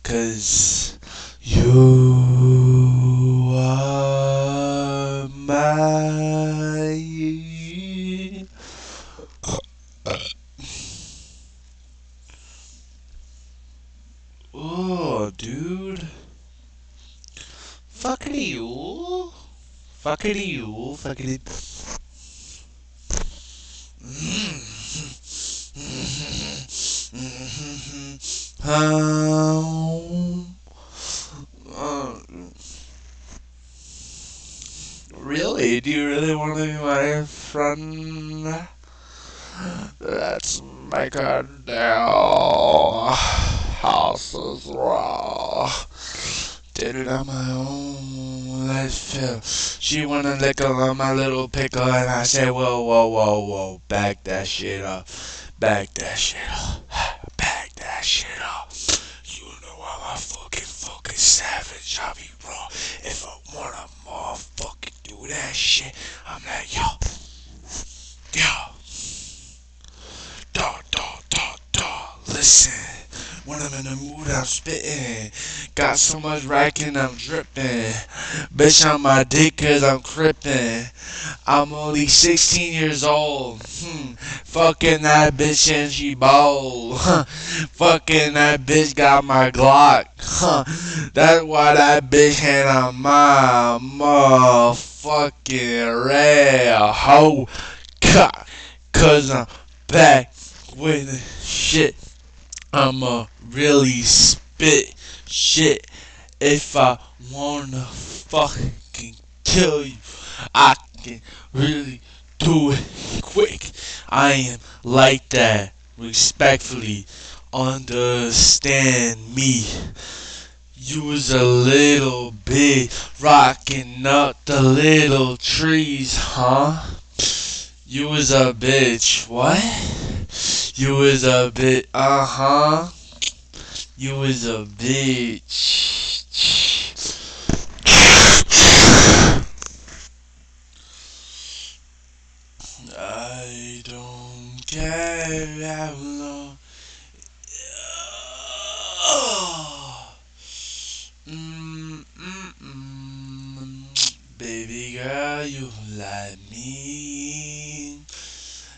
Cause you are my. Oh, dude. Fuckity you. Fuckity you. Fuckity. Um, uh, really? Do you really want to be my friend? Let's make a deal. House is raw. Did it on my own. Let's feel. She wanna lick on my little pickle, and I said, whoa, whoa, whoa, whoa. Back that shit up. Back that shit up. Back that shit up. You know I'm a fucking savage. I'll be wrong. If I wanna motherfucking do that shit, I'm like, yo, yo. Dawg, dawg, dawg, dawg. Listen, when I'm in the mood, I'm spitting. Got so much racking, I'm dripping. Bitch, on my dick, cause I'm crippin'. I'm only 16 years old. Fucking that bitch and she bold. Fucking that bitch got my Glock. That's why that bitch had on my motherfucking red hoe cock. Cause I'm back with the shit. I'ma really spit shit if I wanna fucking kill you. I can really do it quick. I am like that. Respectfully, understand me. You was a little bit rocking up the little trees, huh? You was a bitch. What? You was a bit. Uh huh. You was a bitch. I don't care how long. Baby girl, you like me.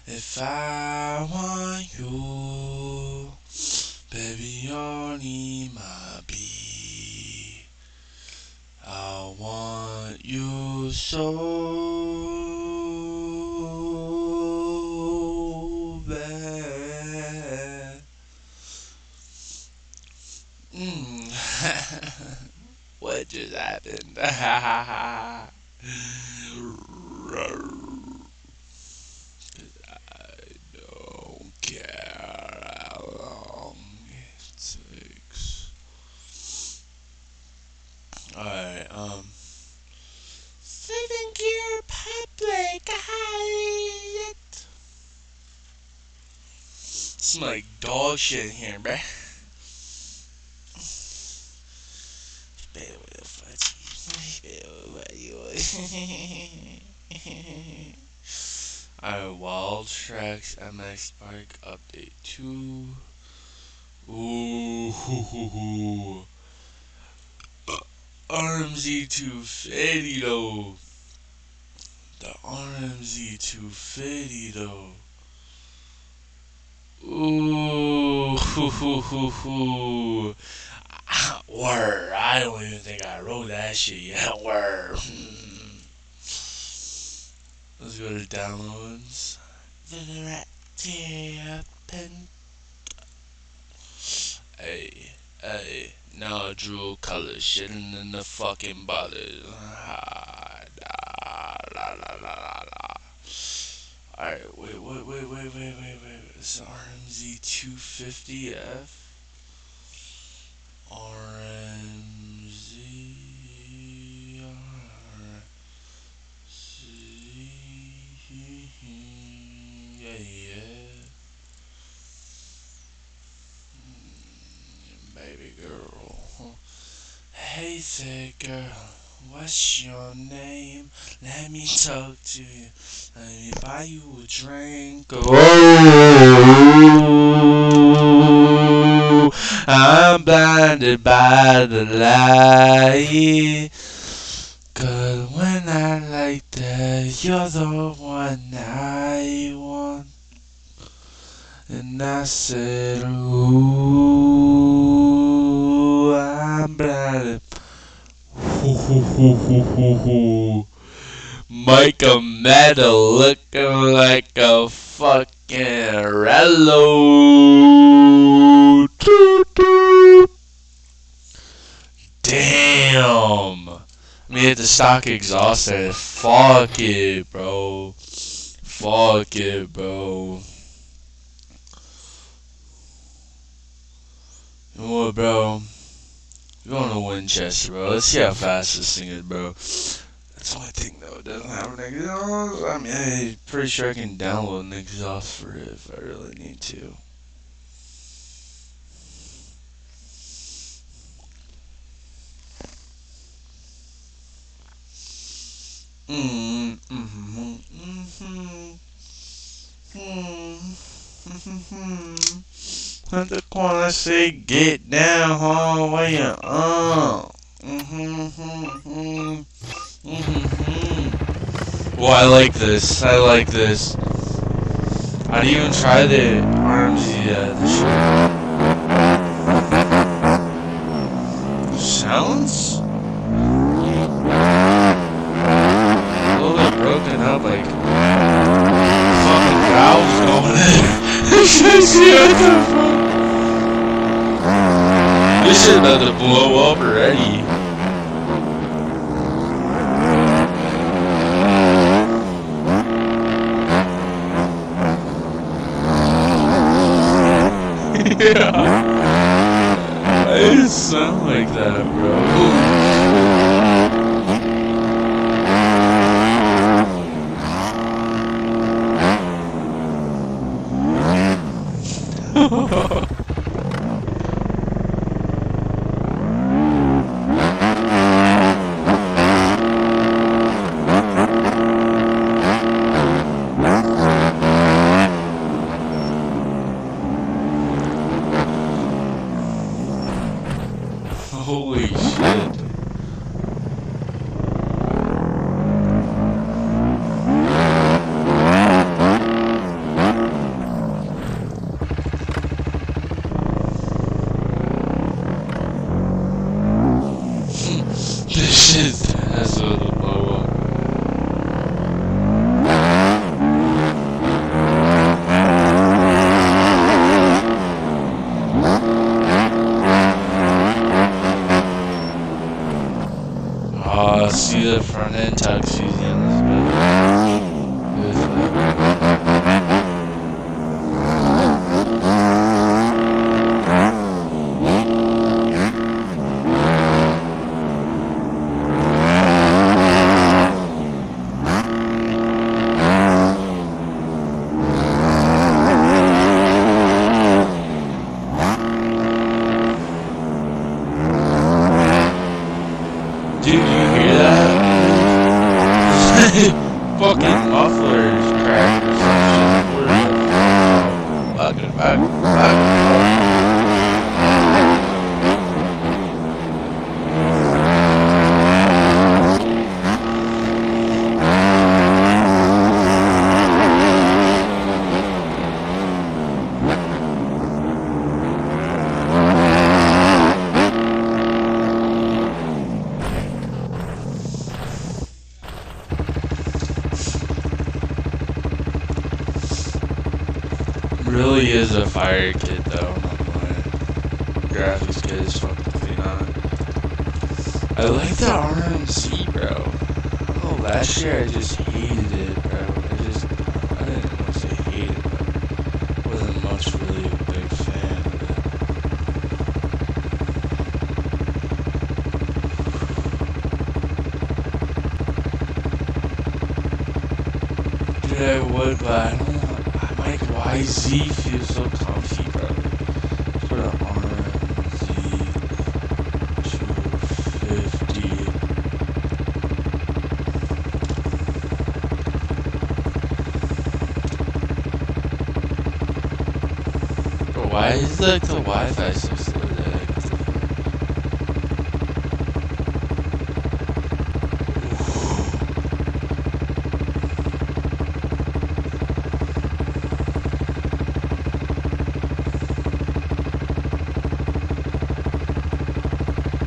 If I want you, baby, only my be. I want you so bad. Mm. What just happened? Don't care how long it takes. Alright, Second gear public highlight. Smell like dog shit in here, bruh. Alright, Wild Tracks MX Park Update 2. Ooh, hoo, hoo, hoo. RMZ 250 though. The RMZ 250 though. Ooh, hoo, hoo, hoo, hoo. Word, I don't even think I wrote that shit yet. Word. Let's go to downloads. Hey, hey, now I drew color shitting in the fucking bottle. La, la, la, la, la. Alright, wait. It's RMZ 250F. RMZ. Yeah. Baby girl. Hey, thick girl. what's your name? Let me talk to you. Let me buy you a drink. Oh, I'm blinded by the light. 'Cause when I like that, you're the one I want. And I said, ooh, I'm blinded. Micah Meta looking like a fucking Rello. Damn. Let me hit the stock exhausted. Fuck it, bro. Fuck it, bro. You know what, bro? We're going to Winchester, bro. Let's see how fast this thing is, bro. That's the only thing, though. It doesn't have an exhaust. I mean, I'm pretty sure I can download an exhaust for it if I really need to. I just wanna say, get down, home, where you Well, I like this. I like this. I didn't even try the RMZ yet. Sounds? A little bit broken up, like fucking valves going in. This shit about to blow up already. Yeah. It sound like that, bro. Holy shit. This shit has to blow up. See the front end taxis in this Dude, you hear that? Fucking mufflers cracked or some shit. Back. Really is a fire kit though, I'm not lying. Graphics kit is fucking clean on it. I like the RMC, bro. I don't know, last year I just hated it, bro. I didn't want to say hate it, but wasn't much really a big fan of it. Dude, I would, but I don't know. Like YZ feels so comfy, bro. Put an RMZ 250. why is like the Wi-Fi so slow today?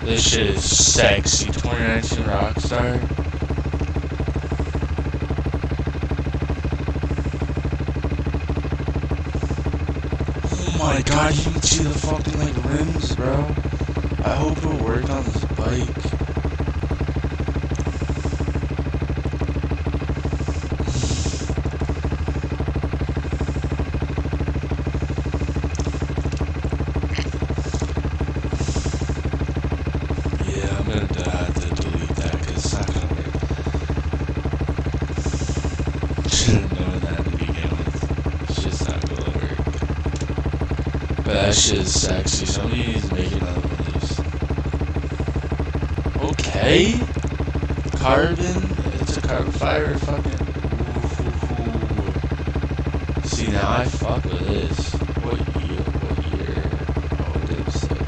This shit is sexy. 2019 Rockstar. Oh my god, you can see the fucking like rims, bro. I hope it'll work on this bike. Yeah, I'm gonna have to delete that because it's not gonna work. Should've known that to begin with. It's just not gonna work. But that shit is sexy. Somebody needs to make another one of these. Okay. Carbon. It's a carbon fiber fucking. Ooh. See, now I fuck with this. What year? What year? Oh, it did say.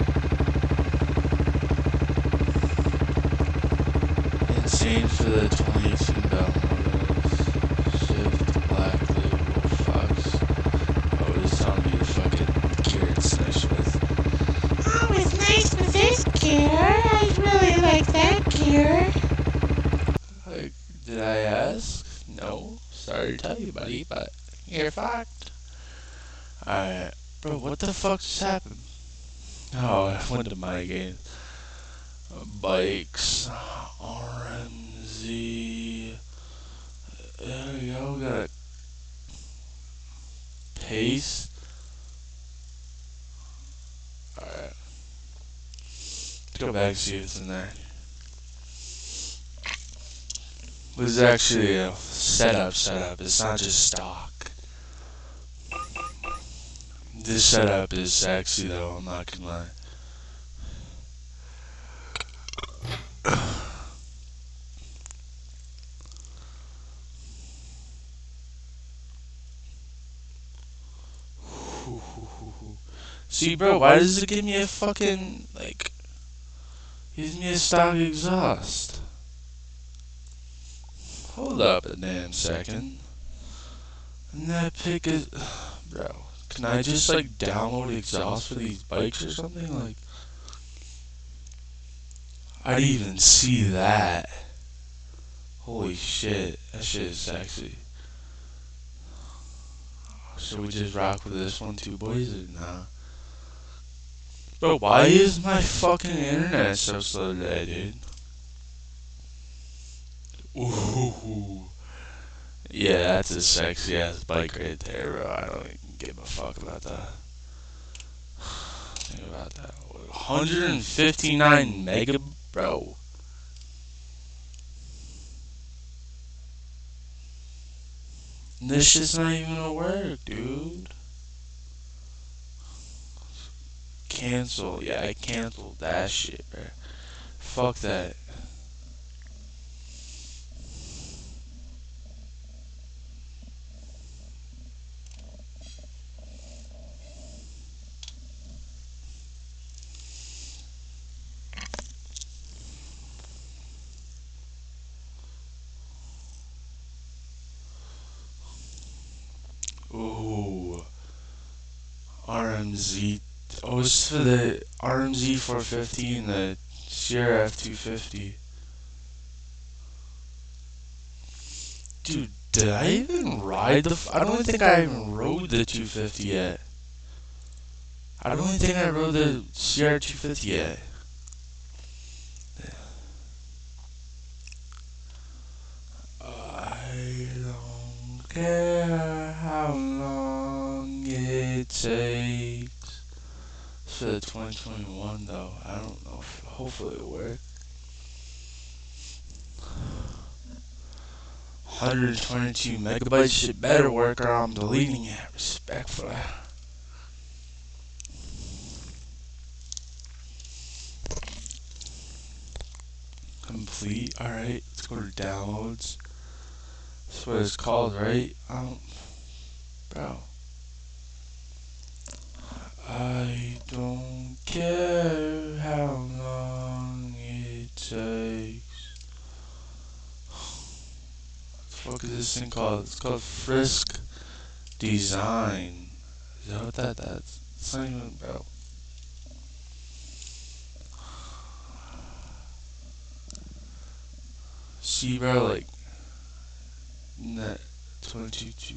Insane for the 2018 Bell models. Shift, black, label, fox. Oh, it's telling me the fucking gear it's nice with. Oh, it's nice with this gear. I really like that gear. Like, did I ask? No. Sorry to tell you, buddy, but you're fucked. Alright. Bro, what the fuck just happened? Oh, I went to my game. Bikes. RMZ. There we go. We got a pace. Alright. Let's go back and see what's in there. This is actually a setup. It's not just stock. This setup is sexy though, I'm not gonna lie. See, bro, why does it give me a fucking, like, gives me a stock exhaust? Hold up a damn second. And that pick is, bro, can I just, like, download exhaust for these bikes or something? Like, I didn't even see that. Holy shit, that shit is sexy. Should we just rock with this one too, boys, or nah? Bro, why is my fucking internet so slow today, dude? Ooh. Yeah, that's a sexy ass bike right there, bro. I don't even give a fuck about that. Think about that. 159 mega, bro. This shit's not even gonna work, dude. Cancel. Yeah, I canceled that shit, bro. Fuck that. Ooh. RMZ. Oh, it's for the RMZ 450 and the Sierra F250. Dude, did I even ride the... I don't think I even rode the 250 yet. I don't even think I rode the Sierra 250 yet. I don't care how long it takes. It's for the 2021 though. I don't know if hopefully it'll work. 122 megabytes shit better work or I'm deleting it respectfully. Complete. Alright, let's go to downloads. That's what it's called, right? Bro. I don't care how long it takes. What the fuck is this thing called? It's called Frisk Design. Is that what that's? It's not even, bro. See, bro, like, net 22.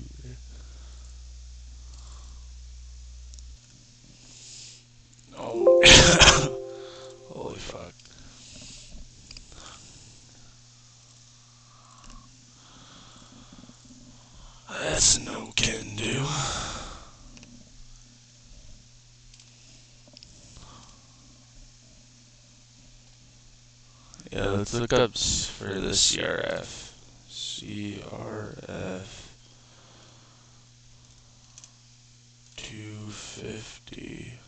Oh. Holy fuck. That's no can do. Yeah, let's look up for the CRF. CRF 250.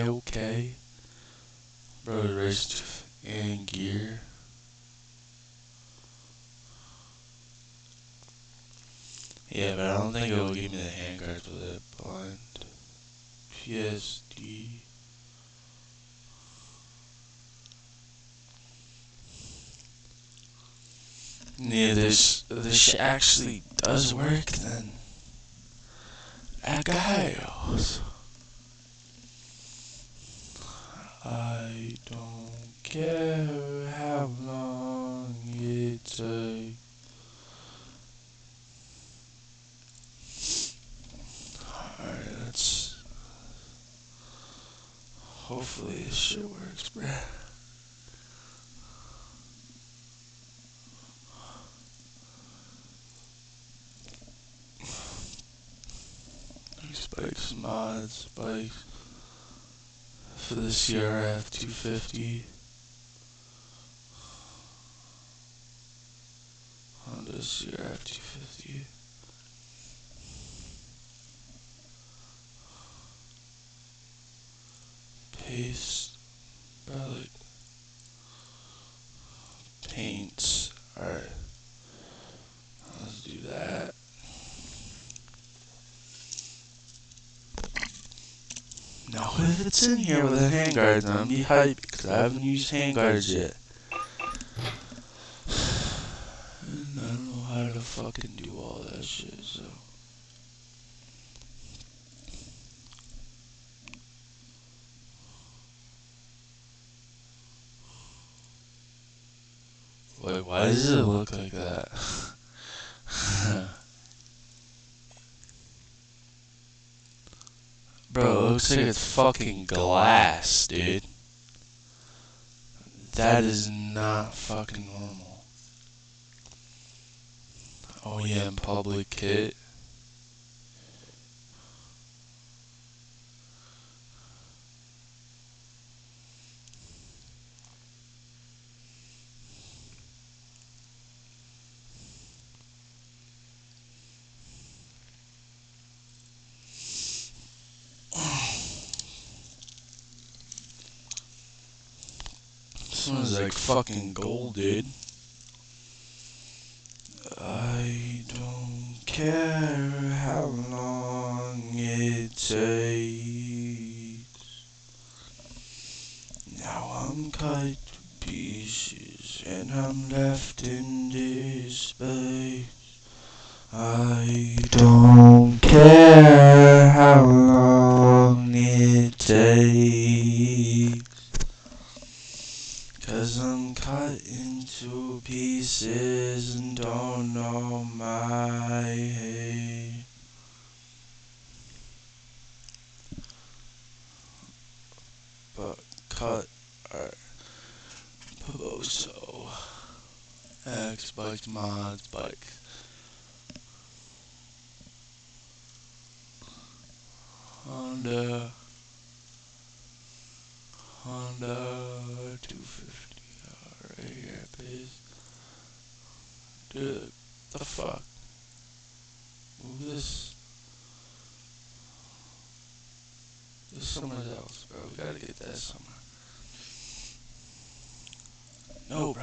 Okay. Road race and gear. Yeah, but I don't think it'll give me the handguards with it. Blind. PSD. Yeah, this actually does work then. Agaios. I don't care how long it takes. Alright, let's. Hopefully this shit works, bruh. Spikes, mods, spikes. For the CRF 250. Honda CRF 250. Paste. Relic. Paints. Alright. Let's do that. Now, if it's in here with a handguard, then I'm be hyped because I haven't used handguards yet. And I don't know how to fucking do all that shit, so. Wait, why does it look like that? Bro, it looks like it's fucking glass, dude. That is not fucking normal. OEM public kit. This one's like fucking gold, dude. I don't care how long it takes. Now I'm cut to pieces and I'm left in this space. I don't care how long it takes. 'Cause I'm cut into pieces and don't know my hate. But cut our Poboso. X-Bikes, mods, bikes. Honda 250. Right here, please. Dude, the fuck? Move this. This somewhere else, bro. We gotta get that somewhere. No, bro.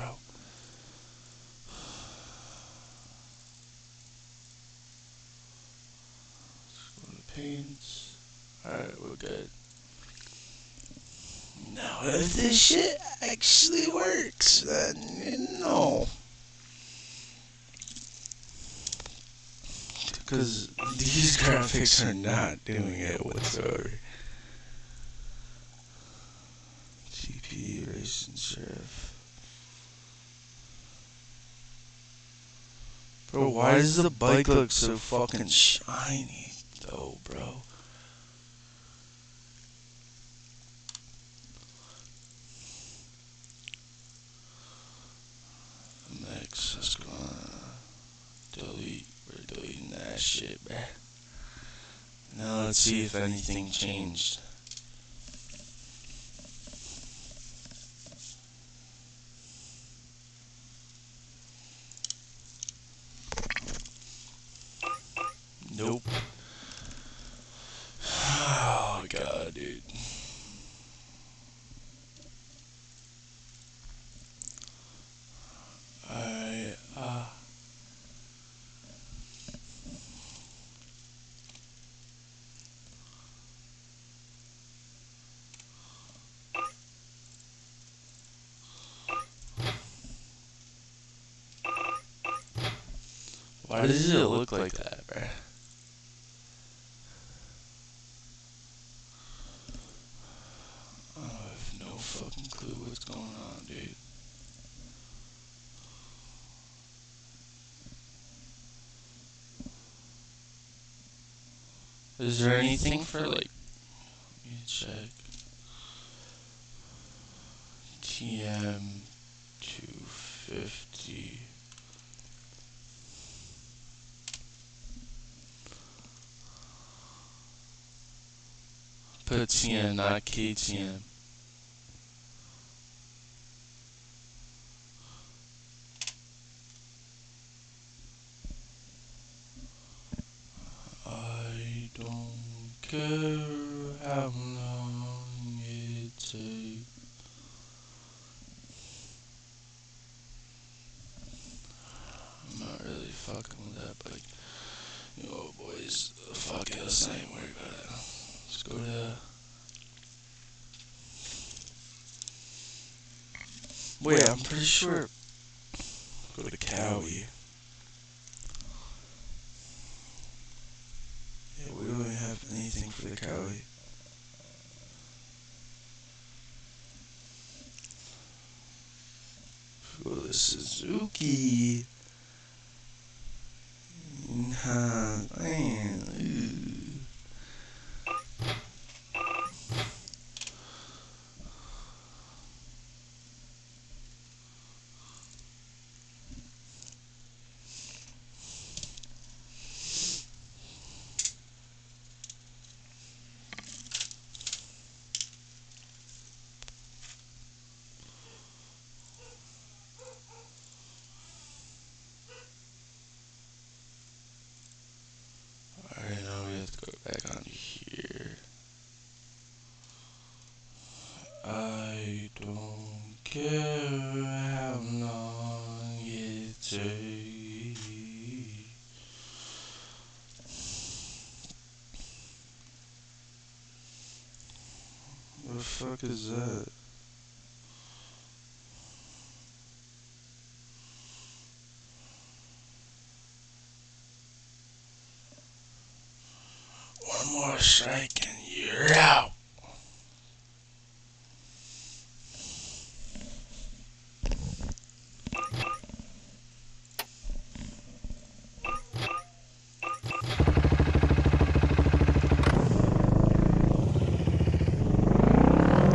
Let's go to paints. Alright, we're good. Now, if this shit actually works, then no. Because these graphics are not doing it whatsoever. GP Racing Sheriff. Bro, why does the bike look so fucking shiny, though, bro? Next, let's go on. Delete. We're deleting that shit, bruh. Now let's see if anything changed. Nope. Oh god, dude. Alright, why does it look like that, bruh? I have no fucking clue what's going on, dude. Is there anything for, like, let me check. TM 250. Put TM, not KTM. I don't care how long it takes. I'm not really fucking with that, but you know, boys, fuck it, let's not even worry about it. Let's go to. Wait, I'm pretty sure. Go to Cowie. Yeah, we don't even have anything for the Cowie. Go to Suzuki. Nah, man. Alright, now we have to go back on here. I don't care how long it takes. What the fuck is that? One more strike and you're out.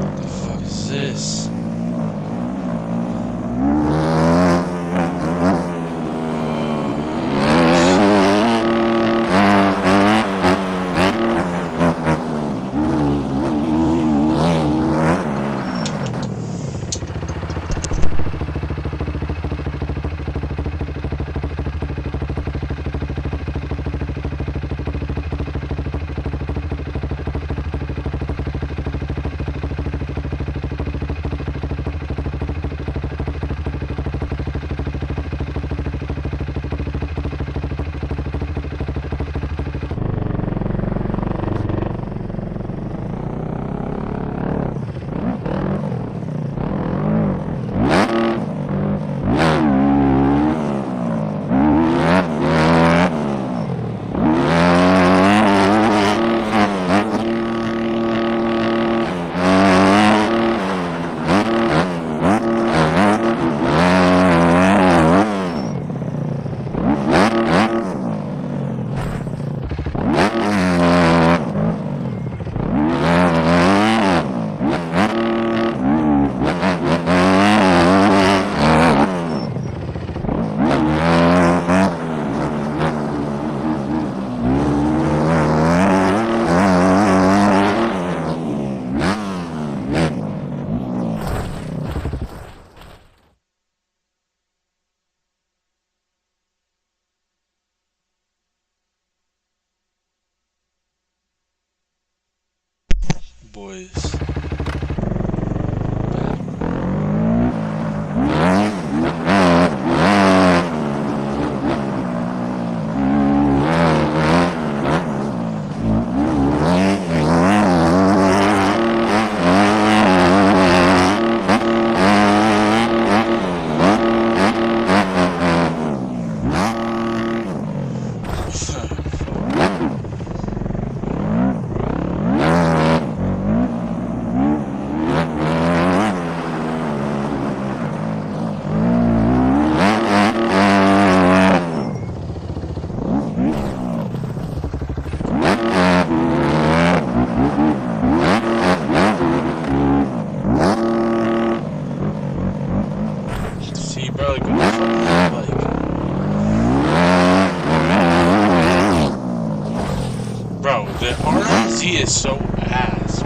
What the fuck is this? boys. See, bro, like, what the fuck is that like? Bro, the RMZ is so ass.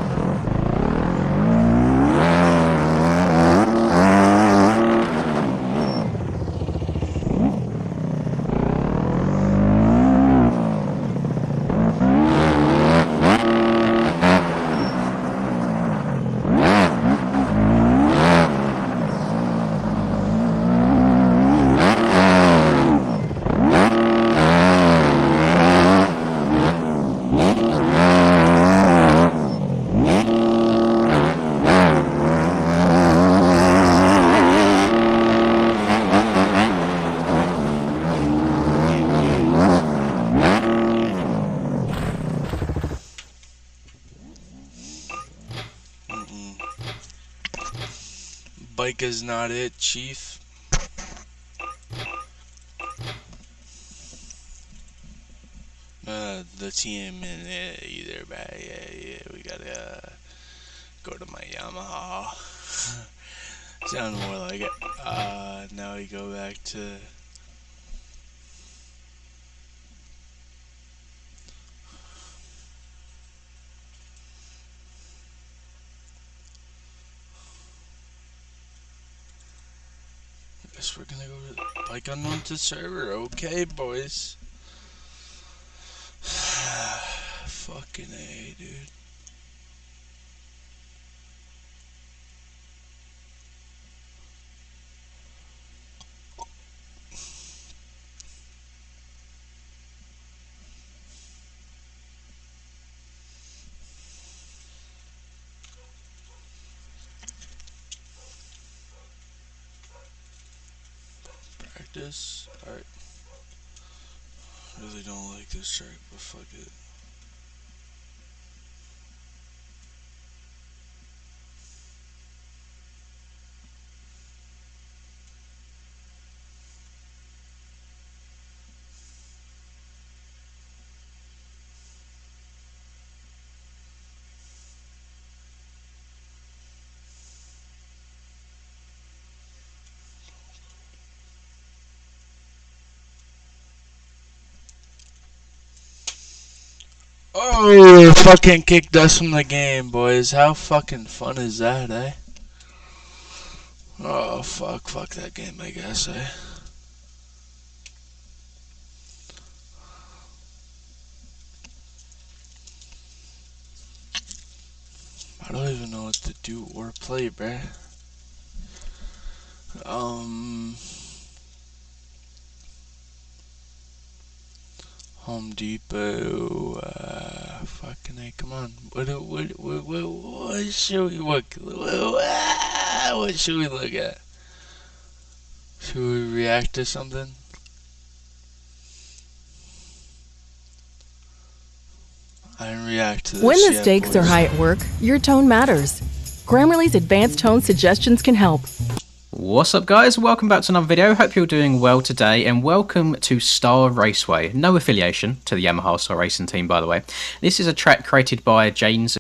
Bike is not it, chief. The team in either, but yeah, we gotta go to my Yamaha. Sound more like it. Now we go back to. Guess we're gonna go to Bike Unwanted server. Okay, boys. Fucking A, dude. Practice. Alright. Really don't like this track, but fuck it. Oh, fucking kicked us from the game, boys. How fucking fun is that, eh? Oh, fuck that game, I guess, eh? I don't even know what to do or play, bruh. Home Depot, fucking A, come on. What should we look, what should we look at? Should we react to something? I didn't react to this When the yet, stakes boys. are high at work, your tone matters. Grammarly's advanced tone suggestions can help. What's up, guys? Welcome back to another video. Hope you're doing well today, and welcome to Star Raceway. No affiliation to the Yamaha Star Racing team, by the way. This is a track created by Janes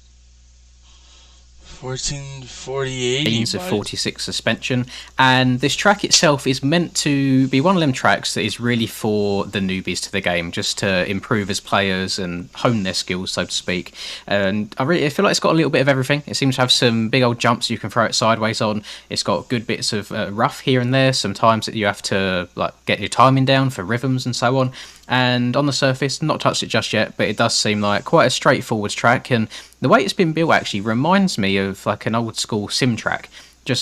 144080 of 46 suspension, and this track itself is meant to be one of them tracks that is really for the newbies to the game, just to improve as players and hone their skills, so to speak. And I feel like it's got a little bit of everything. It seems to have some big old jumps you can throw it sideways on. It's got good bits of rough here and there, sometimes that you have to like get your timing down for rhythms and so on. And on the surface, not touched it just yet, but it does seem like quite a straightforward track. And the way it's been built actually reminds me of like an old school sim track.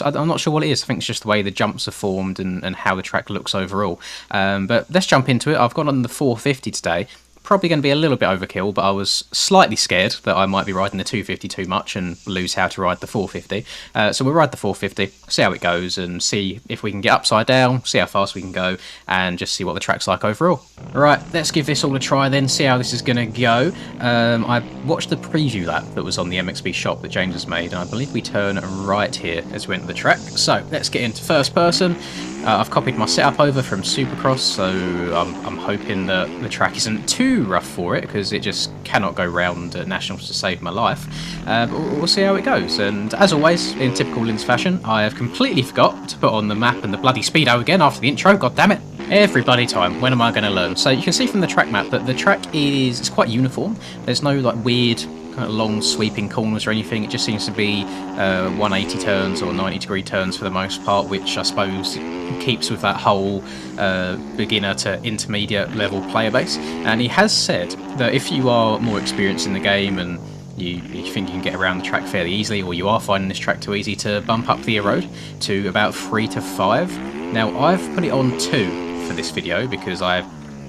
I'm not sure what it is. I think it's just the way the jumps are formed and how the track looks overall. But let's jump into it. I've gone on the 450 today. Probably going to be a little bit overkill, but I was slightly scared that I might be riding the 250 too much and lose how to ride the 450. So we'll ride the 450, see how it goes, and see if we can get upside down, see how fast we can go, and just see what the track's like overall. Right, let's give this all a try then, see how this is going to go. I watched the preview lap that was on the MXB shop that James has made, and I believe we turn right here as we enter the track. So let's get into first person. I've copied my setup over from Supercross, so I'm hoping that the track isn't too rough for it, because it just cannot go round Nationals to save my life. But we'll see how it goes, and as always, in typical Linz fashion, I have completely forgot to put on the map and the bloody speedo again after the intro, god damn it. Every bloody time, when am I going to learn? So you can see from the track map that the track it's quite uniform. There's no like weird kind of long sweeping corners or anything. It just seems to be 180 turns or 90-degree turns for the most part, which I suppose keeps with that whole beginner to intermediate level player base. And he has said that if you are more experienced in the game and you think you can get around the track fairly easily, or you are finding this track too easy, to bump up the erode to about 3 to 5. Now I've put it on 2 for this video because I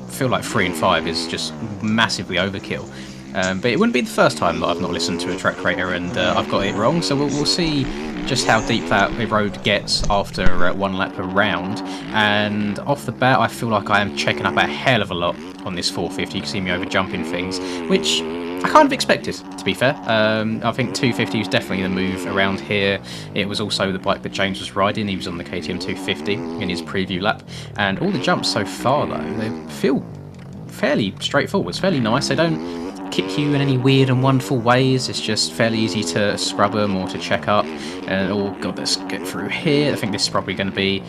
feel like 3 and 5 is just massively overkill. But it wouldn't be the first time that I've not listened to a track creator and I've got it wrong, so we'll see just how deep that road gets after 1 lap around. And off the bat, I feel like I am checking up a hell of a lot on this 450. You can see me over jumping things, which I kind of expected, to be fair. I think 250 was definitely the move around here. It was also the bike that James was riding. He was on the KTM 250 in his preview lap. And all the jumps so far, though, they feel fairly straightforward. It's fairly nice. They don't kick you in any weird and wonderful ways. It's just fairly easy to scrub them or to check up. And oh god, let's get through here. I think this is probably going to be,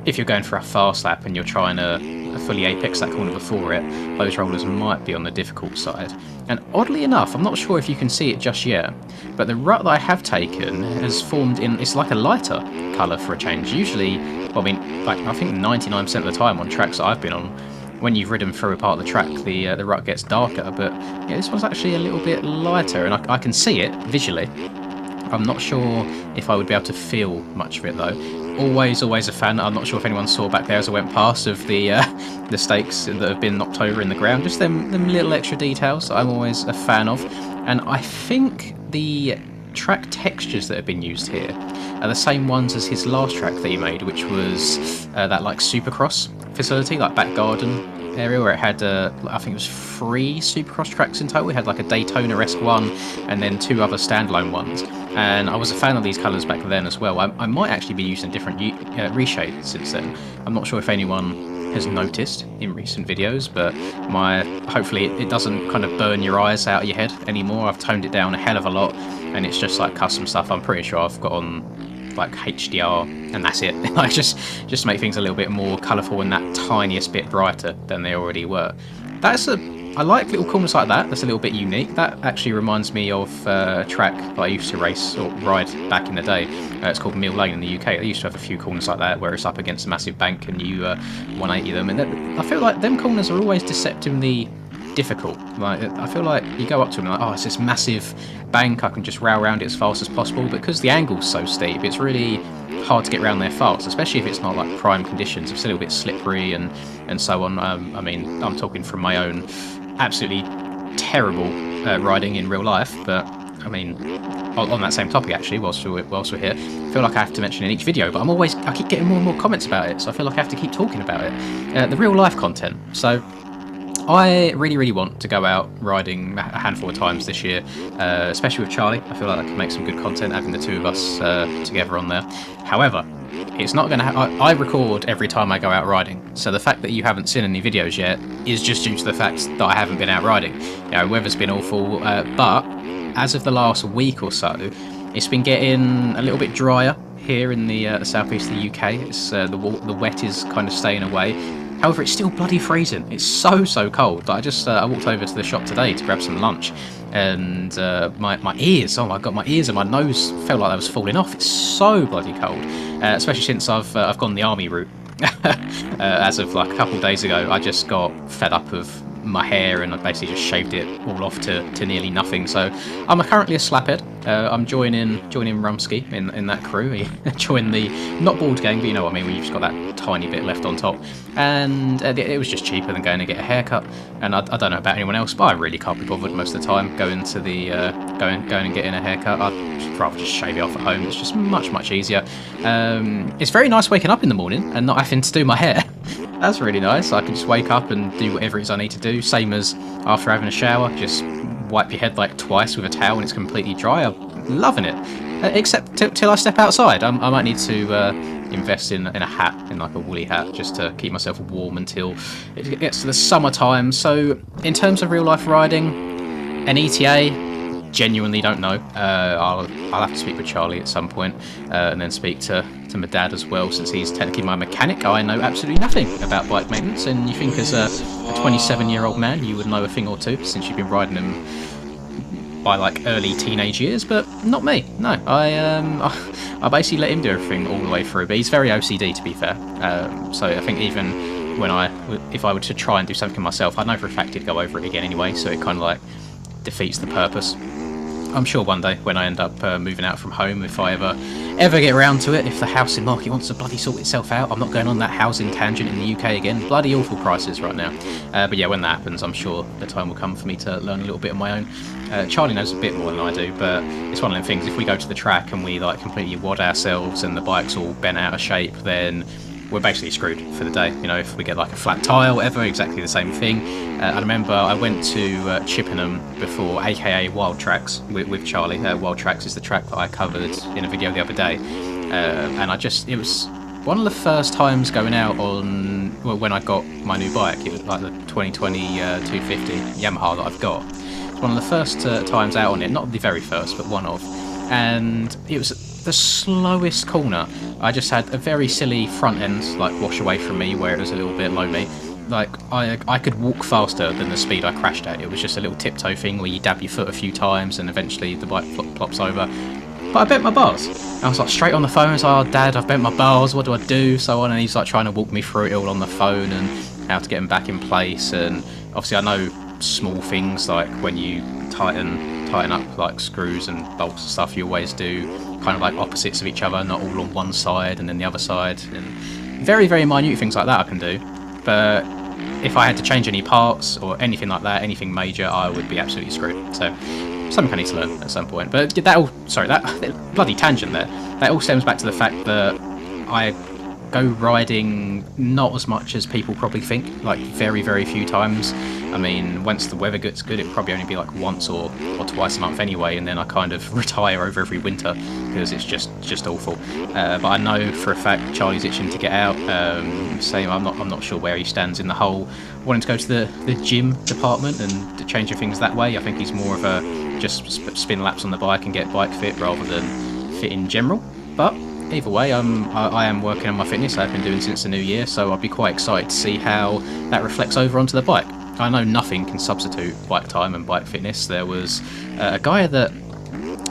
if you're going for a fast lap and you're trying to fully apex that corner before it, those rollers might be on the difficult side. And oddly enough, I'm not sure if you can see it just yet, but the rut that I have taken has formed in, it's like a lighter colour for a change. Usually, well, I mean, like I think 99% of the time on tracks that I've been on, when you've ridden through a part of the track, the rut gets darker, but yeah, this one's actually a little bit lighter, and I can see it visually. I'm not sure if I would be able to feel much of it though. Always a fan. I'm not sure if anyone saw back there as I went past of the stakes that have been knocked over in the ground. Just them little extra details that I'm always a fan of. And I think the track textures that have been used here are the same ones as his last track that he made, which was that like Supercross facility, like back garden area, where it had I think it was 3 Supercross tracks in total. We had like a Daytona-esque one and then 2 other standalone ones, and I was a fan of these colours back then as well. I might actually be using different reshades since then. I'm not sure if anyone has noticed in recent videos, but hopefully it doesn't kind of burn your eyes out of your head anymore. I've toned it down a hell of a lot, and it's just like custom stuff. I'm pretty sure I've got on like HDR and that's it. Like just to make things a little bit more colourful and that tiniest bit brighter than they already were. I like little corners like that. That's a little bit unique. That actually reminds me of a track that I used to race or ride back in the day. It's called Mill Lane in the UK. They used to have a few corners like that where it's up against a massive bank and you 180 them. And I feel like them corners are always deceptively difficult. Like I feel like you go up to them and like, oh, it's this massive bank, I can just rail around it as fast as possible. But because the angle's so steep, it's really hard to get around there fast, especially if it's not like prime conditions. It's a little bit slippery and so on. I mean, I'm talking from my own absolutely terrible riding in real life, but I mean, on that same topic actually, whilst we're here, I feel like I have to mention in each video, but I keep getting more and more comments about it, so I feel like I have to keep talking about it. The real life content. So I really want to go out riding a handful of times this year, especially with Charlie. I feel like I can make some good content having the 2 of us together on there. However, it's not going to I record every time I go out riding, so the fact that you haven't seen any videos yet is just due to the fact that I haven't been out riding. You know, weather's been awful, but as of the last week or so, it's been getting a little bit drier here in the southeast of the UK. It's the wet is kind of staying away. However, it's still bloody freezing. It's so cold. I just I walked over to the shop today to grab some lunch, and my ears, oh my god, my ears and my nose felt like they was falling off. It's so bloody cold, especially since I've gone the army route As of like a couple of days ago, I just got fed up of my hair and I basically just shaved it all off to nearly nothing. So I'm currently a slaphead. I'm joining Rumsky in that crew. He joined the not board game, but you know what I mean, when you've just got that tiny bit left on top. And it was just cheaper than going to get a haircut. And I don't know about anyone else, but I really can't be bothered most of the time going to the going and getting a haircut. I'd rather just shave it off at home. It's just much easier. It's very nice waking up in the morning and not having to do my hair. That's really nice. I can just wake up and do whatever it is I need to do. Same as after having a shower, just wipe your head like twice with a towel and it's completely dry. I'm loving it. Except till I step outside. I might need to invest in a hat, in like a woolly hat, just to keep myself warm until it gets to the summertime. So in terms of real life riding, an ETA, genuinely don't know. I'll have to speak with Charlie at some point, and then speak to my dad as well, since he's technically my mechanic. I know absolutely nothing about bike maintenance, and you think as a 27-year-old man you would know a thing or two since you've been riding them by like early teenage years, but not me. No, I basically let him do everything all the way through, but he's very OCD, to be fair. So I think even if I were to try and do something myself, I know for a fact he'd go over it again anyway, so it kind of like defeats the purpose. I'm sure one day when I end up moving out from home, if I ever get around to it, if the housing market wants to bloody sort itself out, I'm not going on that housing tangent in the UK again. Bloody awful prices right now. But yeah, when that happens, I'm sure the time will come for me to learn a little bit on my own. Charlie knows a bit more than I do, but it's one of them things, if we go to the track and we like completely wad ourselves and the bike's all bent out of shape, then we're basically screwed for the day. You know, if we get like a flat tyre or whatever, exactly the same thing. I remember I went to Chippenham before, aka Wild Tracks, with Charlie. Wild Tracks is the track that I covered in a video the other day, and it was one of the first times going out on, well, when I got my new bike. It was like the 2020 250 Yamaha that I've got. It's one of the first times out on it, not the very first, but one of, and it was the slowest corner. I just had a very silly front end like wash away from me where it was a little bit low me. Like I could walk faster than the speed I crashed at. It was just a little tiptoe thing where you dab your foot a few times and eventually the bike plops over. But I bent my bars. I was like straight on the phone. I was like, "Oh, Dad, I've bent my bars. What do I do?" So on, and he's like trying to walk me through it all on the phone and how to get them back in place. And obviously I know small things like when you tighten up like screws and bolts and stuff, you always do kind of like opposites of each other, not all on one side and then the other side, and very minute things like that I can do. But if I had to change any parts or anything like that, anything major, I would be absolutely screwed. So something I need to learn at some point. But that bloody tangent there, that all stems back to the fact that I go riding not as much as people probably think, like very few times. I mean, once the weather gets good, it'll probably only be like once or twice a month anyway, and then I kind of retire over every winter because it's just awful. But I know for a fact Charlie's itching to get out. Same, I'm not sure where he stands in the whole wanting to go to the gym department and changing things that way. I think he's more of a just spin laps on the bike and get bike fit rather than fit in general. But either way, I am working on my fitness. I've been doing since the new year, so I'll be quite excited to see how that reflects over onto the bike. I know nothing can substitute bike time and bike fitness. There was a guy that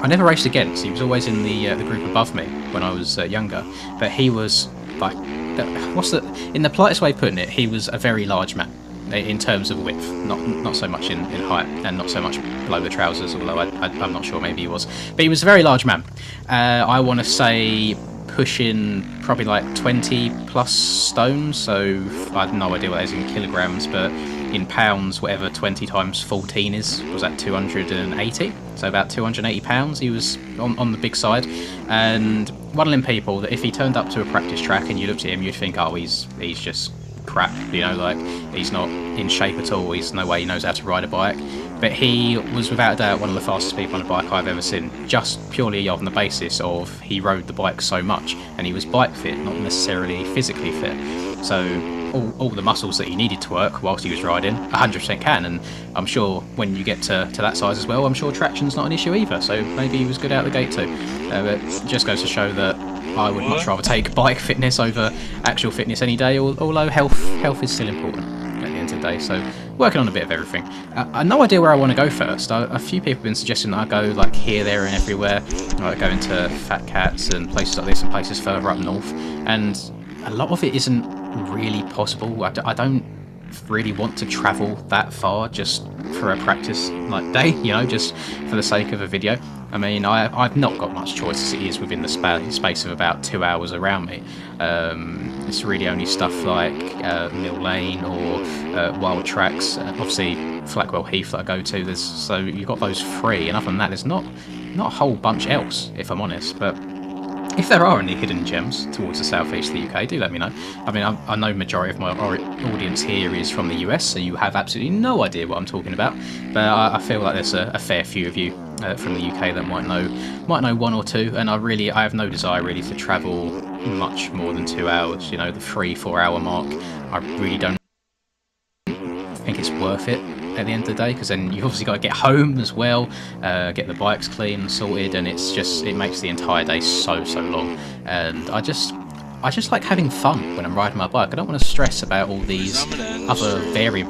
I never raced against. He was always in the group above me when I was younger, but he was like, in the politest way of putting it, he was a very large man in terms of width, not so much in height, and not so much below the trousers, although I'm not sure, maybe he was. But he was a very large man. I want to say pushing probably like 20 plus stones, so I have no idea what that is in kilograms, but in pounds, whatever 20 times 14 was at 280, so about 280 pounds. He was on the big side, and one of them people that if he turned up to a practice track and you looked at him, you'd think, oh, he's just crap, you know, like he's not in shape at all, he's no way he knows how to ride a bike. But he was without a doubt one of the fastest people on a bike I've ever seen, just purely on the basis of he rode the bike so much and he was bike fit, not necessarily physically fit. So all the muscles that he needed to work whilst he was riding 100% can, and I'm sure when you get to that size as well, I'm sure traction's not an issue either, so maybe he was good out the gate too. But it just goes to show that I would much rather take bike fitness over actual fitness any day, although health is still important at the end of the day. So working on a bit of everything. I have no idea where I want to go first. A few people have been suggesting that I go like here, there and everywhere. I go into Fat Cats and places like this and places further up north, and a lot of it isn't really possible. I don't really want to travel that far just for a practice like day, just for the sake of a video. I mean, I've not got much choice as it is within the space of about 2 hours around me. It's really only stuff like Mill Lane or Wild Tracks, obviously Flackwell Heath that I go to. So you've got those three, and other than that, there's not a whole bunch else, if I'm honest. But if there are any hidden gems towards the southeast of the UK, do let me know. I mean, I know majority of my audience here is from the US, so you have absolutely no idea what I'm talking about. But I feel like there's a fair few of you from the UK that might know one or two, and I have no desire really to travel much more than 2 hours. The 3-4 hour mark, I really don't think it's worth it at the end of the day, because then you've obviously got to get home as well, get the bikes clean and sorted, and it makes the entire day so long. And I just like having fun when I'm riding my bike. I don't want to stress about all these other variables